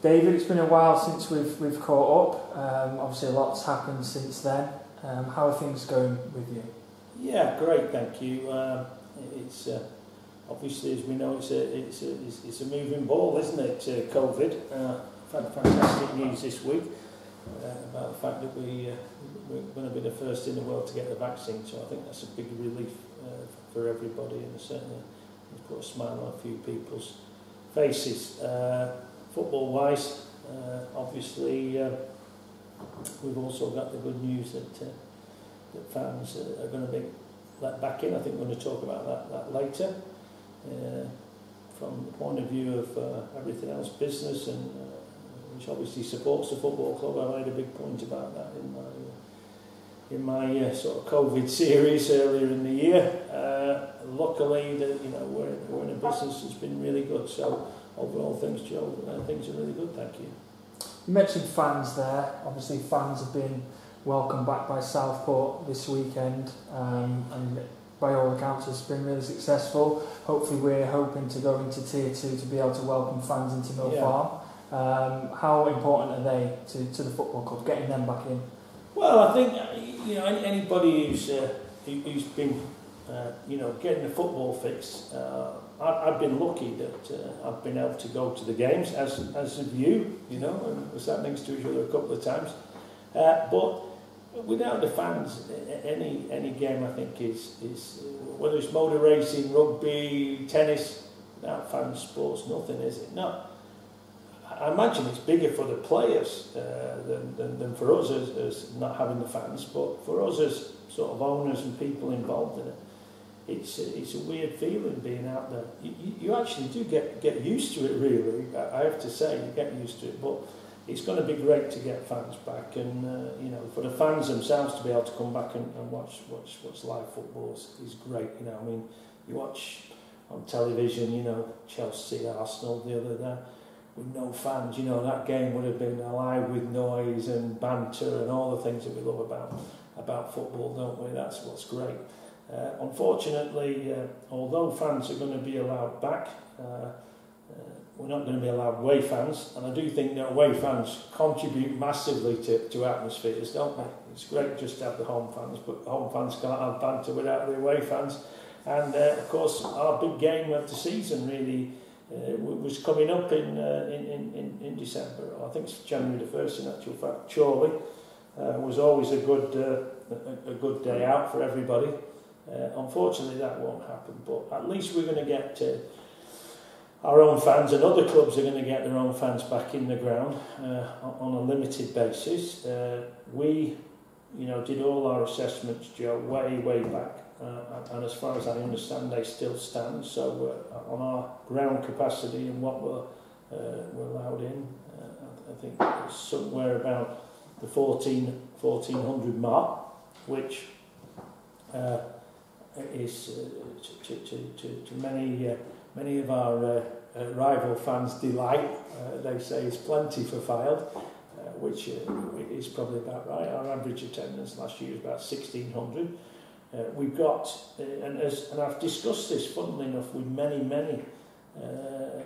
David, it's been a while since we've caught up. Obviously, a lot's happened since then. How are things going with you? Yeah, great, thank you. It's obviously, as we know, it's a moving ball, isn't it? COVID. I've had fantastic news this week about the fact that we're going to be the first in the world to get the vaccine. So I think that's a big relief for everybody, and certainly it's put a smile on a few people's faces. Football-wise, obviously, we've also got the good news that fans are going to be let back in. I think we're going to talk about that later. From the point of view of everything else, business, and which obviously supports the football club, I made a big point about that in my sort of COVID series earlier in the year. Luckily, we're in a business that's been really good. So overall, things are really good. Thank you. You mentioned fans there. Obviously, fans have been welcomed back by Southport this weekend, and by all accounts, it's been really successful. Hopefully, we're hoping to go into Tier 2 to be able to welcome fans into Mill Farm. How important are they to the football club, getting them back in? Well, I think anybody who's been getting the football fix. I've been lucky that I've been able to go to the games, as have you, and we sat next to each other a couple of times. But without the fans, any game I think is whether it's motor racing, rugby, tennis, without fans, sports, nothing, is it? No. I imagine it's bigger for the players than for us as not having the fans, but for us as sort of owners and people involved in it, it's a weird feeling being out there. You actually do get used to it, really. I have to say, you get used to it, but it's going to be great to get fans back, and for the fans themselves to be able to come back and watch live football is great. I mean, you watch on television, Chelsea, Arsenal the other day, with no fans, that game would have been alive with noise and banter and all the things that we love about football, don't we? That's what's great. Unfortunately, although fans are going to be allowed back, we're not going to be allowed away fans, and I do think that away fans contribute massively to atmospheres, don't they? It's great just to have the home fans, but the home fans can't have banter without the away fans. And of course, our big game of the season really was coming up in December. I think it's January the 1st in actual fact. Chorley was always a good day out for everybody. Unfortunately, that won't happen, but at least we're going to get our own fans, and other clubs are going to get their own fans back in the ground on a limited basis. We, did all our assessments, Joe, way back, and as far as I understand, they still stand. So on our ground capacity and what we're allowed in, I think it's somewhere about the 1,400 mark, which is to many of our rival fans' delight. They say it's plenty for Fylde, which is probably about right. Our average attendance last year was about 1,600. We've got, and I've discussed this, funnily enough, with many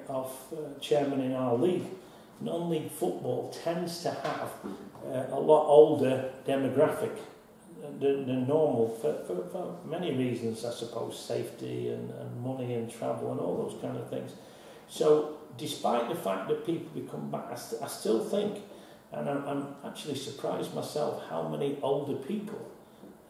of chairmen in our league. Non-league football tends to have a lot older demographic than normal for many reasons, I suppose, safety and money and travel and all those kind of things. So despite the fact that people become back, I still think, and I'm actually surprised myself how many older people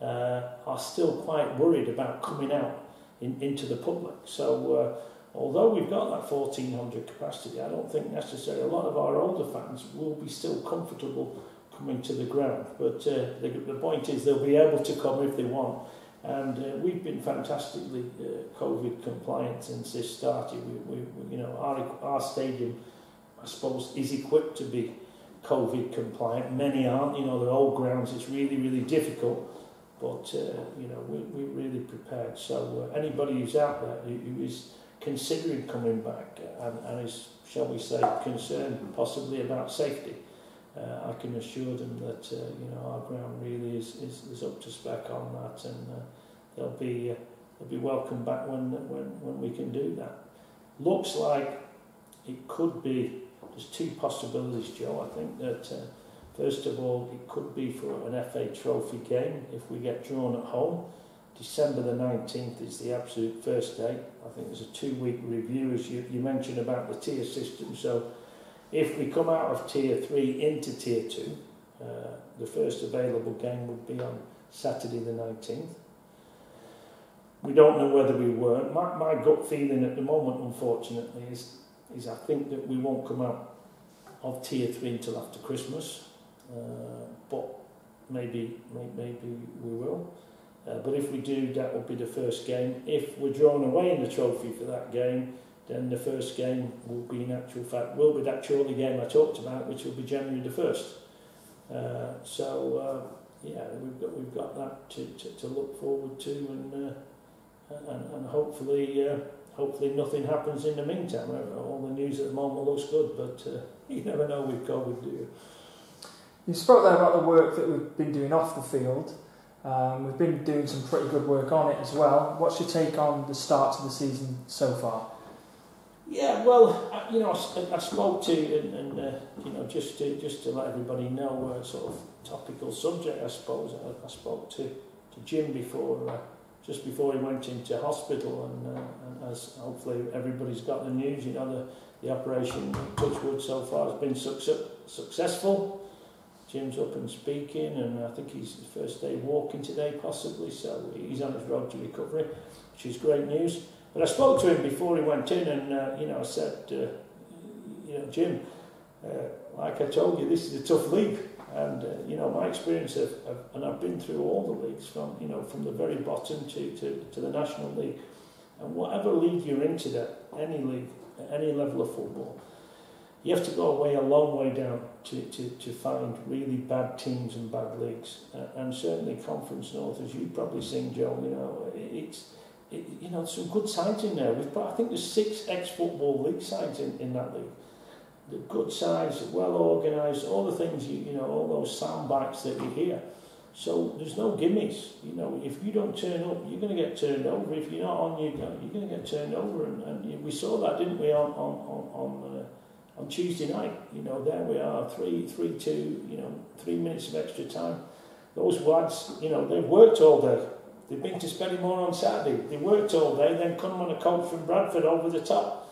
are still quite worried about coming out into the public. So although we've got that 1,400 capacity, I don't think necessarily a lot of our older fans will be still comfortable coming to the ground, but the point is they'll be able to come if they want, and we've been fantastically COVID compliant since this started. Our stadium, I suppose, is equipped to be COVID compliant. Many aren't, they're old grounds. It's really difficult, but we're really prepared. So anybody who's out there who is considering coming back and is, shall we say, concerned possibly about safety, I can assure them that our ground really is up to spec on that, and they'll be welcome back when we can do that. Looks like it could be, there's two possibilities, Joe. I think that, first of all, it could be for an FA Trophy game if we get drawn at home. December the 19th is the absolute first date. I think there's a 2-week review, as you mentioned about the tier system. So if we come out of tier 3 into tier 2, the first available game would be on Saturday the 19th. We don't know whether we weren't. My gut feeling at the moment, unfortunately, is I think that we won't come out of tier 3 until after Christmas. But maybe we will. But if we do, that will be the first game. If we're drawn away in the trophy for that game, then the first game will be, in actual fact, will be that Chorley game I talked about, which will be January the 1st. Yeah, we've got that to look forward to, and hopefully nothing happens in the meantime. All the news at the moment looks good, but you never know with COVID, do you? You spoke there about the work that we've been doing off the field. We've been doing some pretty good work on it as well. What's your take on the start to the season so far? Yeah, well, I spoke to, and just to let everybody know, sort of topical subject, I suppose. I spoke to Jim just before he went into hospital, and as hopefully everybody's got the news, the operation, touch wood, so far has been successful. Jim's up and speaking, and I think he's the first day walking today, possibly, so he's on his road to recovery, which is great news. But I spoke to him before he went in, and I said, Jim, like I told you, this is a tough league, and my experience and I've been through all the leagues from the very bottom to the National League, and whatever league you're into, any league, at any level of football, you have to go a long way down to find really bad teams and bad leagues, and certainly Conference North, as you've probably seen, Joe. It's some good sides in there. I think there's 6 ex-football league sides in that league. The good sides, well organised, all the things all those sound bites that you hear. So there's no gimmies. If you don't turn up, you're going to get turned over. If you're not on, you're going to get turned over, and we saw that, didn't we, on Tuesday night? There we are, 3-2, 3 minutes of extra time. Those lads, they've worked all day. They've been to Spennymoor on Saturday. They worked all day, then come on a coach from Bradford over the top.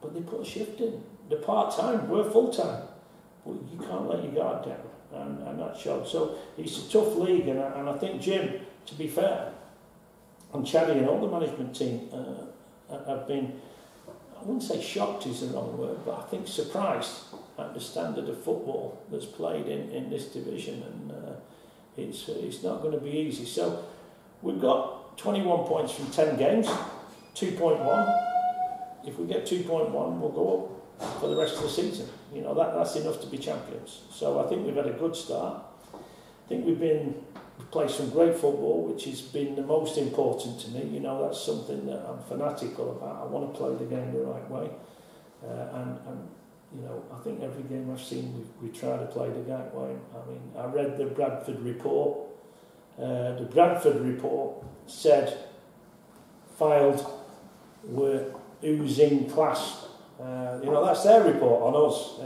But they put a shift in. They're part-time, we're full-time. But you can't let your guard down, and that showed. So it's a tough league, and I think Jim, to be fair, and Chaddy and all the management team have been, I wouldn't say shocked is the wrong word, but I think surprised at the standard of football that's played in this division, and it's not going to be easy. So we've got 21 points from 10 games, 2.1. If we get 2.1, we'll go up for the rest of the season. That's enough to be champions. So I think we've had a good start. I think we've played some great football, which has been the most important to me. That's something that I'm fanatical about. I want to play the game the right way, and I think every game I've seen, we try to play the right way. I mean, I read the Bamford Report. The Bamford Report said Fylde were oozing class. That's their report on us,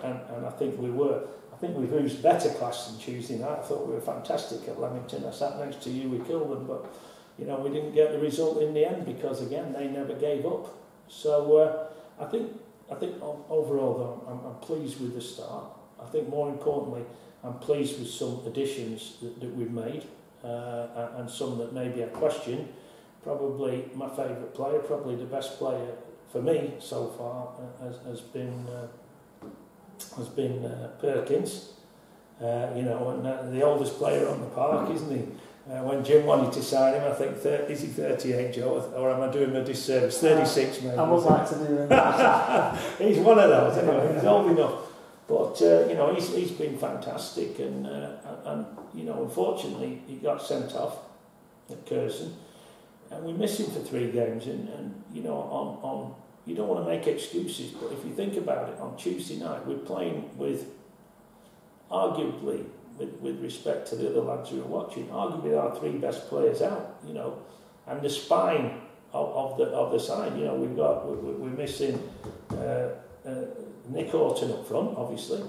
and I think we were. I think we've oozed better class than Tuesday night. I thought we were fantastic at Leamington. I sat next to you, we killed them, but we didn't get the result in the end because, again, they never gave up. So I think overall, though, I'm pleased with the start. I think more importantly, I'm pleased with some additions that we've made, and some that maybe I question. Probably my favourite player, probably the best player for me so far, has been Perkins. And the oldest player on the park, isn't he? When Jim wanted to sign him, I think, is he 38, Joe? Or am I doing him a disservice? 36, maybe. I would like to do him. He's one of those, anyway. He's old enough. But, he's been fantastic. And unfortunately, he got sent off at Curzon. And we miss him for 3 games. And you don't want to make excuses, but if you think about it, on Tuesday night, we're playing with, arguably, with respect to the other lads who are watching, arguably our 3 best players out, and the spine of the side. You know, we're missing Nick Horton up front, obviously.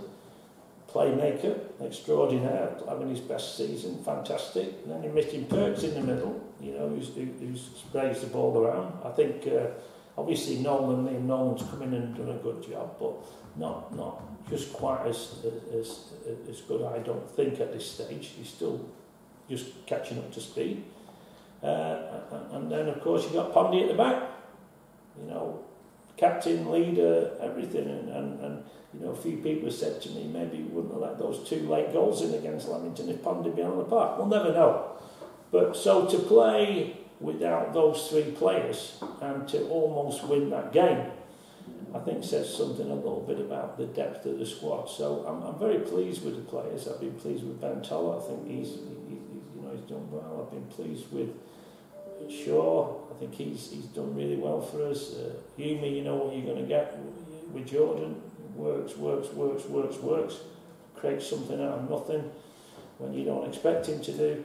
Playmaker, extraordinaire, having his best season, fantastic. And then you're missing Perks in the middle, you know, who sprays the ball around. I think, obviously, Liam Nolan's come in and done a good job, but not just quite as good, I don't think, at this stage. He's still just catching up to speed. And then, of course, you've got Pondy at the back, you know, captain, leader, everything, and you know, a few people have said to me, maybe you wouldn't have let those 2 late goals in against Leamington if Pondy had been on the park. We'll never know. But so to play without those 3 players and to almost win that game, I think says something a little bit about the depth of the squad. So I'm very pleased with the players. I've been pleased with Ben Toller. I think he's done well. I've been pleased with Shaw. I think he's done really well for us. Yumi, you know what you're going to get with Jordan. Works, creates something out of nothing when you don't expect him to do.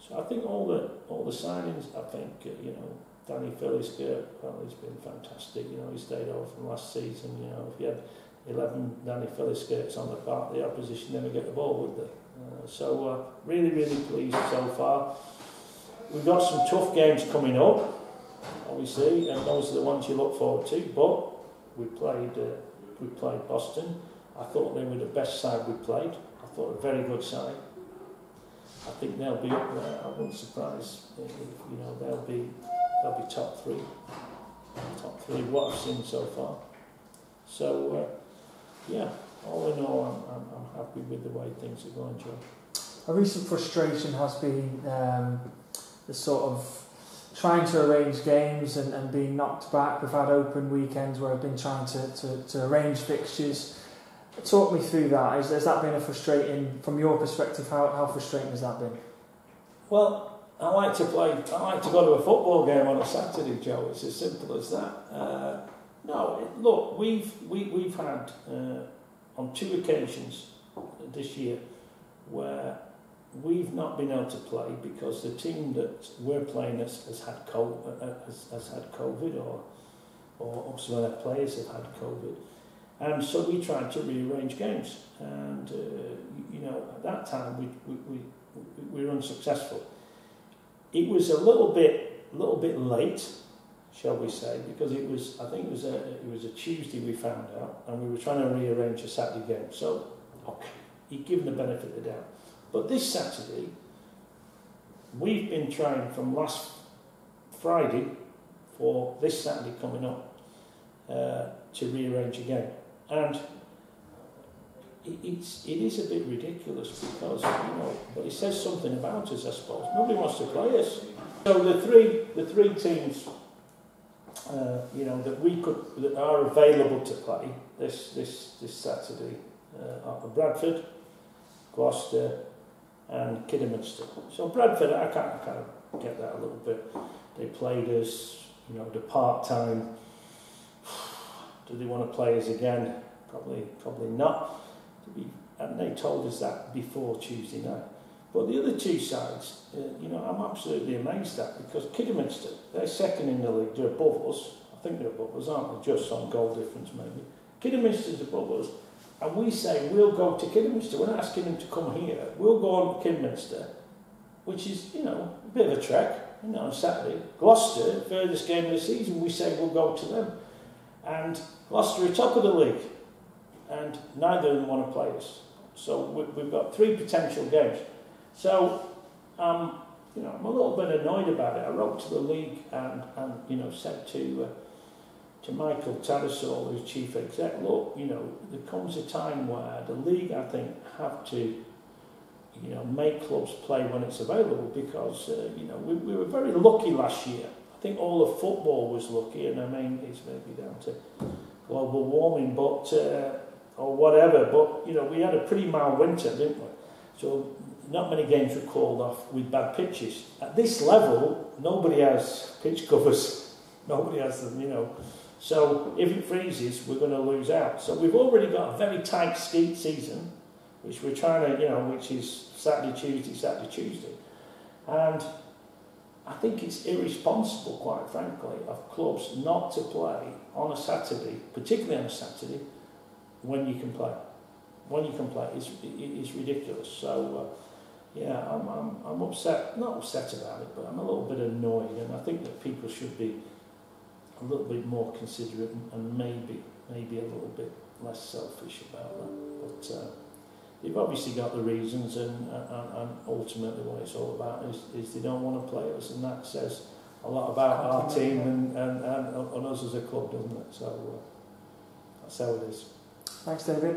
So I think all the signings, I think, you know, Danny Phillisker, well, he's been fantastic. You know, he stayed over from last season. You know, if you had 11 Danny Philliskers on the park, the opposition never get the ball, would they? So really pleased so far. We've got some tough games coming up, obviously, and those are the ones you look forward to. But we played Boston. I thought they were the best side we played. I thought a very good side. I think they'll be up there. I wouldn't surprise if, you know, they'll be top 3. What I've seen so far. So yeah, all in all, I'm happy with the way things are going, Joe. A recent frustration has been the sort of trying to arrange games and being knocked back. We've had open weekends where I've been trying to arrange fixtures. Talk me through that. Has that been a frustrating, from your perspective, how frustrating has that been? Well, I like to go to a football game on a Saturday, Joe. It's as simple as that. Look, we've had on 2 occasions this year where we've not been able to play because the team that we're playing has had COVID, or some of their players have had COVID, and so we tried to rearrange games, and you know, at that time we were unsuccessful. It was a little bit late, shall we say, because I think it was a Tuesday we found out, and we were trying to rearrange a Saturday game. So okay, you give them the benefit of the doubt. But this Saturday, we've been trying from last Friday for this Saturday coming up to rearrange again. And it is a bit ridiculous because, you know, but it says something about us, I suppose. Nobody wants to play us. So the three teams, you know, that are available to play this Saturday are Bradford, Gloucester, and Kidderminster. So Bradford, I kind of get that a little bit. They played us, you know, the part-time. Do they want to play us again? Probably not. And they told us that before Tuesday night. But the other 2 sides, you know, I'm absolutely amazed at, because Kidderminster, they're second in the league. They're above us. I think they're above us, aren't they? Just on goal difference, maybe. Kidderminster's above us. And we say, we'll go to Kidderminster. We're not asking them to come here. We'll go on to Kidderminster, which is, you know, a bit of a trek, you know, on Saturday. Gloucester, furthest game of the season, we say we'll go to them. And Gloucester are top of the league, and neither of them want to play us. So we've got 3 potential games. So, you know, I'm a little bit annoyed about it. I wrote to the league and you know, said to Michael Tattersall, who's chief exec, look, you know, there comes a time where the league, I think, have to, you know, make clubs play when it's available, because, you know, we were very lucky last year. I think all of football was lucky, and I mean, it's maybe down to global warming, but or whatever, but, you know, we had a pretty mild winter, didn't we? So not many games were called off with bad pitches. At this level, nobody has pitch covers. Nobody has them, you know. So if it freezes, we're going to lose out. So we've already got a very tight season, which we're trying to, you know, which is Saturday, Tuesday. And I think it's irresponsible, quite frankly, of clubs not to play on a Saturday, particularly on a Saturday, when you can play. When you can play, it's ridiculous. So, yeah, I'm upset, not upset about it, but I'm a little bit annoyed, and I think that people should be a little bit more considerate and maybe a little bit less selfish about that. But they've obviously got the reasons, and ultimately what it's all about is they don't want to play us, and that says a lot about our team and us as a club, doesn't it? So that's how it is. Thanks, David.